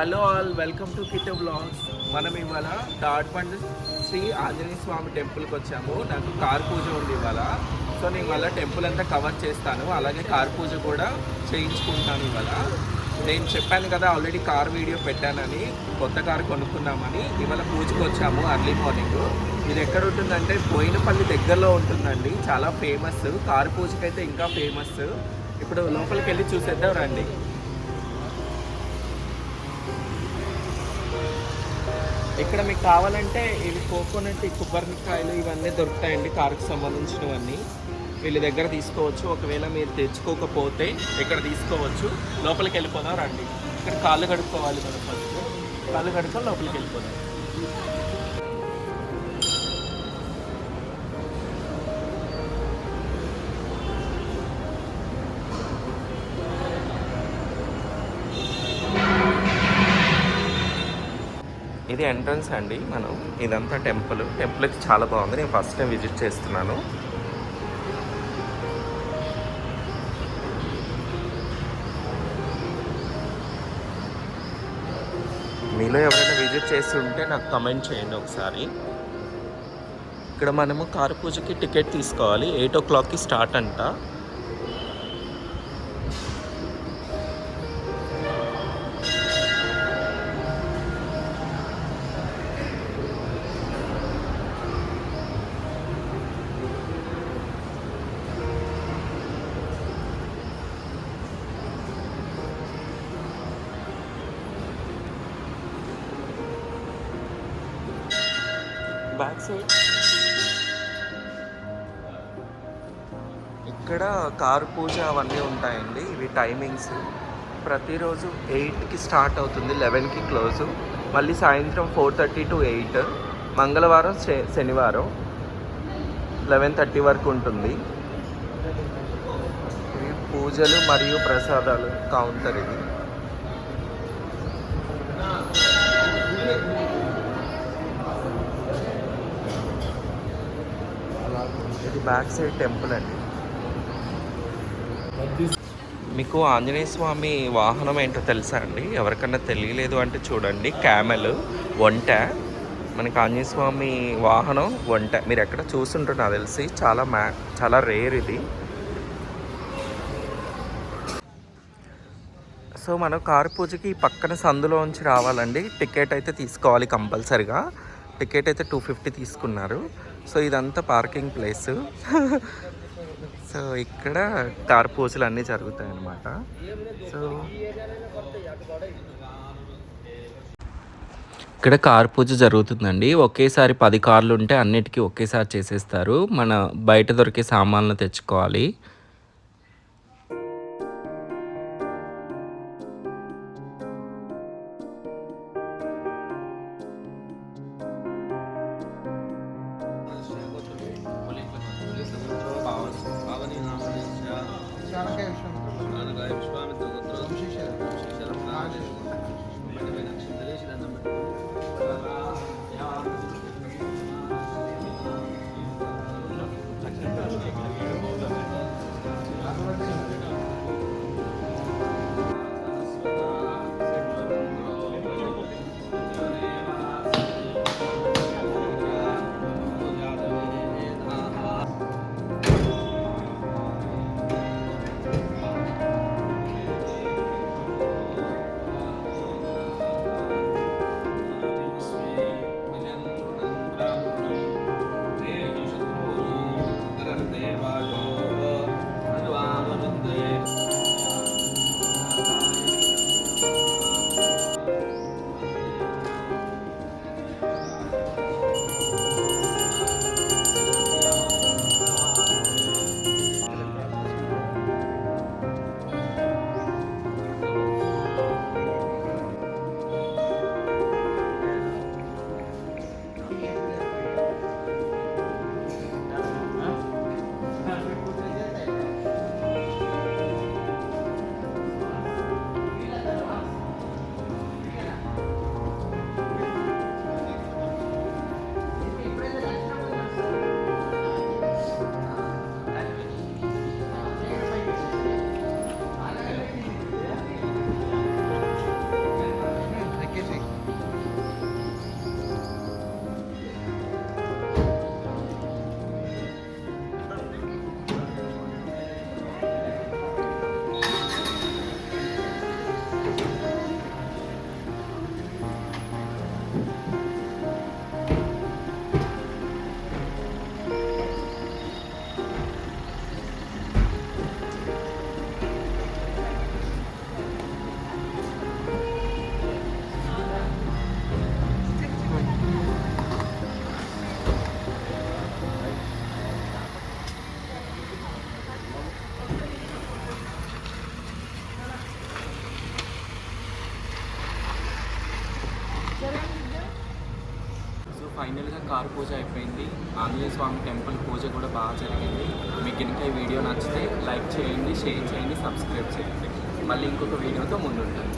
Hello all, welcome to kit blogs. మనం ఇవాళ తాడ్బండ్ శ్రీ ఆంజనేయ స్వామి టెంపుల్కి వచ్చాము. నాకు కార్ పూజ ఉంది ఇవాళ. సో నేను ఇవాళ టెంపుల్ అంతా కవర్ చేస్తాను, అలాగే కార్ పూజ కూడా చేయించుకుంటాను ఇవాళ. నేను చెప్పాను కదా ఆల్రెడీ కార్ వీడియో పెట్టానని, కొత్త కారు కొనుక్కున్నామని. ఇవాళ పూజకు వచ్చాము అర్లీ మార్నింగ్. ఇది ఎక్కడ ఉంటుందంటే బోయినపల్లి దగ్గరలో ఉంటుందండి. చాలా ఫేమస్, కారు పూజకైతే ఇంకా ఫేమస్. ఇప్పుడు లోపలికి వెళ్ళి చూసేద్దాం రండి. ఇక్కడ మీకు కావాలంటే ఇవి కోకోనట్, కొబ్బరికాయలు ఇవన్నీ దొరుకుతాయండి, కారుకు సంబంధించినవన్నీ వీళ్ళ దగ్గర తీసుకోవచ్చు. ఒకవేళ మీరు తెచ్చుకోకపోతే ఇక్కడ తీసుకోవచ్చు. లోపలికి వెళ్ళిపోదాం రండి. ఇక్కడ కాళ్ళు కడుక్కోవాలి మనం. ఫస్ట్ కాళ్ళు కడుక్కొని లోపలికి వెళ్ళిపోదాం. ఇది ఎంట్రన్స్ అండి. మనం ఇదంతా టెంపుల్కి చాలా బాగుంది. నేను ఫస్ట్ టైం విజిట్ చేస్తున్నాను. మీలో ఎవరైనా విజిట్ చేసి ఉంటే నాకు కమెంట్ చేయండి ఒకసారి. ఇక్కడ మనము కారు పూజకి టికెట్ తీసుకోవాలి. 8 o'clockకి స్టార్ట్ అంట. బ్యాక్ సైడ్ ఇక్కడ కారు పూజ అవన్నీ ఉంటాయండి. ఇవి టైమింగ్స్. ప్రతిరోజు 8కి స్టార్ట్ అవుతుంది, 11కి క్లోజు. మళ్ళీ సాయంత్రం 4:30 to 8. మంగళవారం శనివారం 11:30 వరకు ఉంటుంది. ఇవి పూజలు మరియు ప్రసాదాలు కౌంటర్. ఇది బ్యాక్ సైడ్ టెంపుల్ అండి. మీకు ఆంజనేయ స్వామి వాహనం ఏంటో తెలుసా అండి? ఎవరికన్నా తెలియలేదు అంటే చూడండి, క్యామెల్, ఒంట. మనకి ఆంజనేయ స్వామి వాహనం ఒంట. మీరు ఎక్కడ చూస్తుంటారు నాకు తెలిసి. చాలా రేర్ ఇది. సో మనం కారు పూజకి పక్కన సందులోంచి రావాలండి. టికెట్ అయితే తీసుకోవాలి కంపల్సరిగా. టికెట్ అయితే 250 తీసుకున్నారు. సో ఇదంతా పార్కింగ్ ప్లేస్. సో ఇక్కడ కార్ పూజలు అన్నీ జరుగుతాయి అన్నమాట. సో ఇక్కడ కార్ పూజ జరుగుతుందండి. ఒకేసారి 10 కార్లు ఉంటే అన్నిటికీ ఒకేసారి చేసేస్తారు. మన బయట దొరికే సామాన్లు తెచ్చుకోవాలి. కారు పూజ అయిపోయింది. ఆంజనేయ స్వామి టెంపుల్ పూజ కూడా బాగా జరిగింది. మీకు కనుక ఈ వీడియో నచ్చితే లైక్ చేయండి, షేర్ చేయండి, సబ్స్క్రైబ్ చేయండి. మళ్ళీ ఇంకొక వీడియోతో ముందుంటాను.